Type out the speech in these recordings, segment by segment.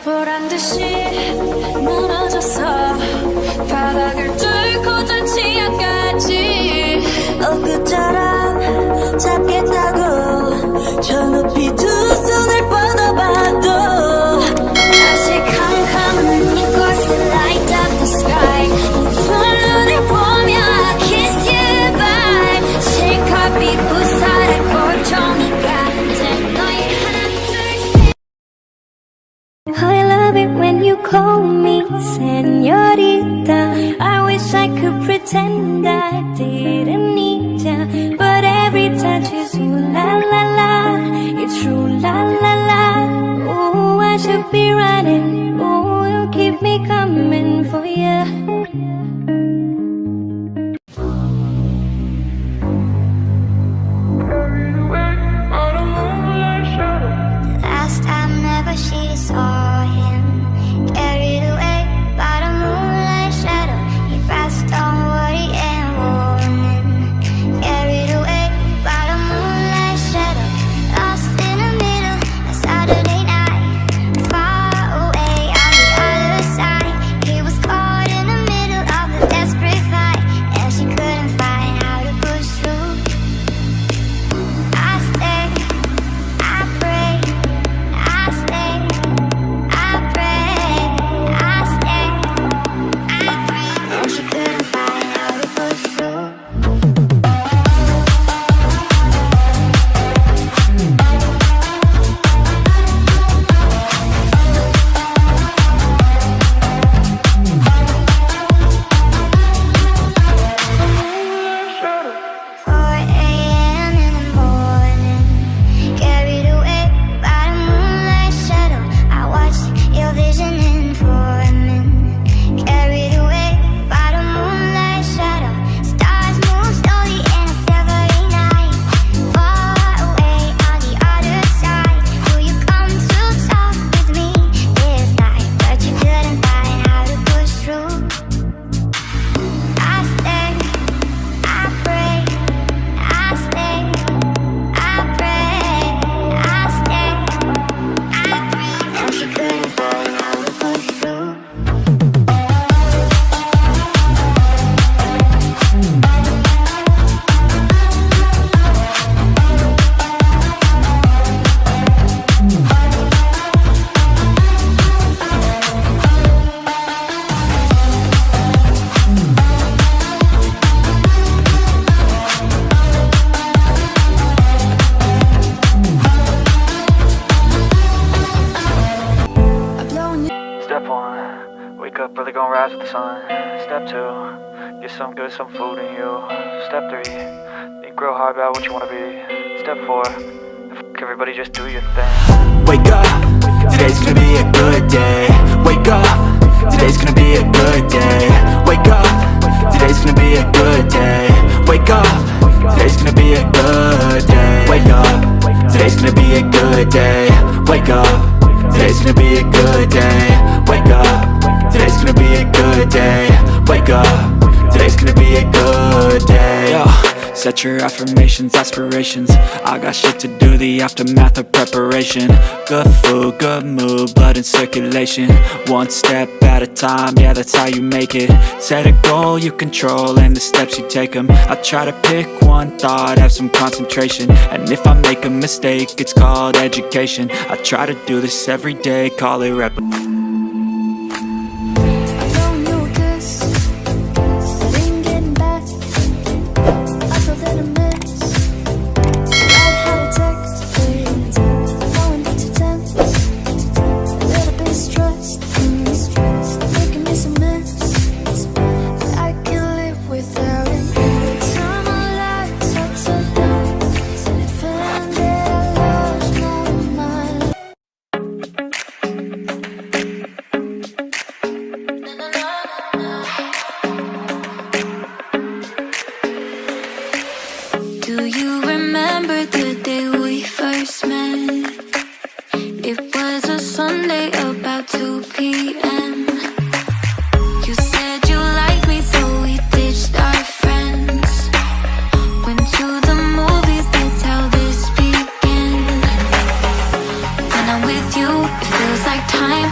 보란듯이 무너졌어 바닥을 뚫고 전 지하까지 엊그처럼 잡겠다고 저 높이 두 손을 뻗어봐도 다시 캄캄한 이곳에 light up the sky 두 눈을 보며 I kiss you bye 실컷 비부살의 골종이가 된 너의 하나 둘셋 I love it when you call me señorita I wish I could pretend I didn't need ya But every touch is ooh la la la It's true la la la Ooh, I should be running Ooh, you keep me coming for ya Last time never she saw him carried away by the moonlight shadow. He passed on worry and warning. Carried away by the moonlight shadow. Lost in the middle of Saturday night. Far away on the other side. He was caught in the middle of a desperate fight, and she couldn't find how to push through. I stay, I pray, I stay, I pray, I stay, I pray. And she couldn't find how to push through. AM in the morning, carried away by the moonlight shadow. I watched your vision informing, carried away by the moonlight shadow. Stars move slowly in a silvery night, far away on the other side. Will you come to talk with me this night? But you couldn't find how to push through. I stay, I pray, I stay, I pray, I stay, I pray. And she couldn't find how to push through. Step 1, wake up early, gonna rise with the sun. Step 2, get some good, some food in you. Step 3, think real hard about what you wanna be. Step 4, everybody just do your thing. Wake up, today's gonna be a good day. Wake up, today's gonna be a good day. Wake up, today's gonna be a good day. Wake up, today's gonna be a good day. Wake up, today's gonna be a good day. Wake up, today's gonna be a good day. Wake up, today's gonna be a good day. Wake up, today's gonna be a good day. Yo, set your affirmations, aspirations. I got shit to do, the aftermath of preparation. Good food, good mood, blood in circulation. One step at a time, yeah, that's how you make it. Set a goal you control and the steps you take them. I try to pick one thought, have some concentration. And if I make a mistake, it's called education. I try to do this every day, call it rep. Do you remember the day we first met? It was a Sunday about 2 p.m. You said you liked me, so we ditched our friends. Went to the movies, that's how this began. When I'm with you, it feels like time.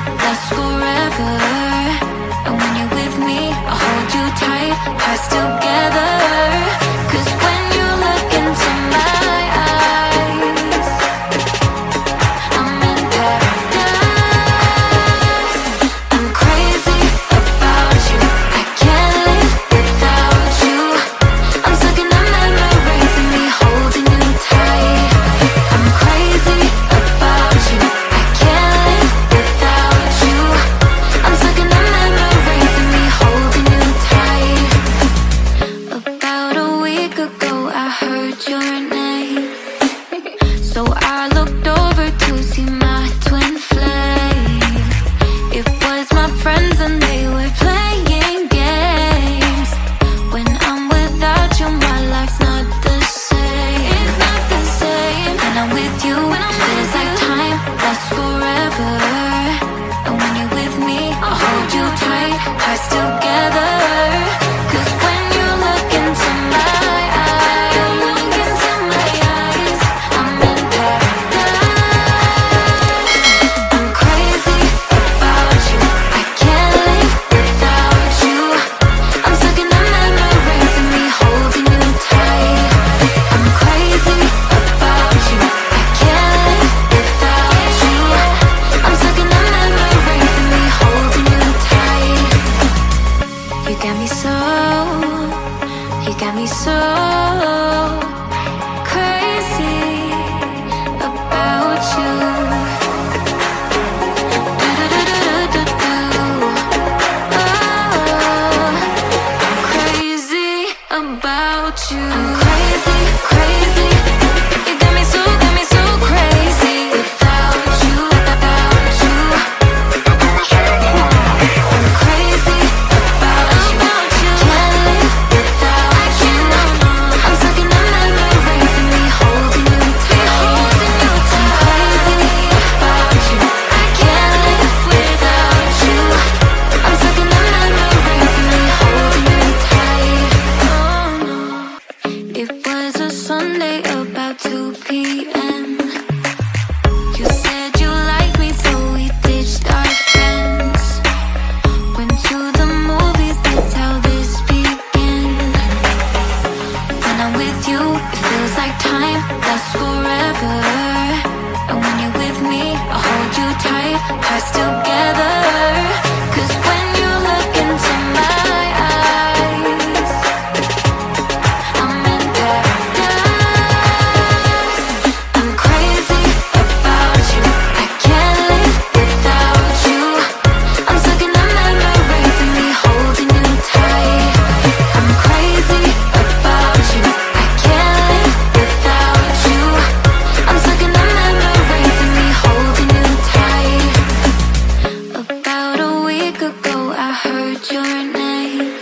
your name.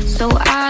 So I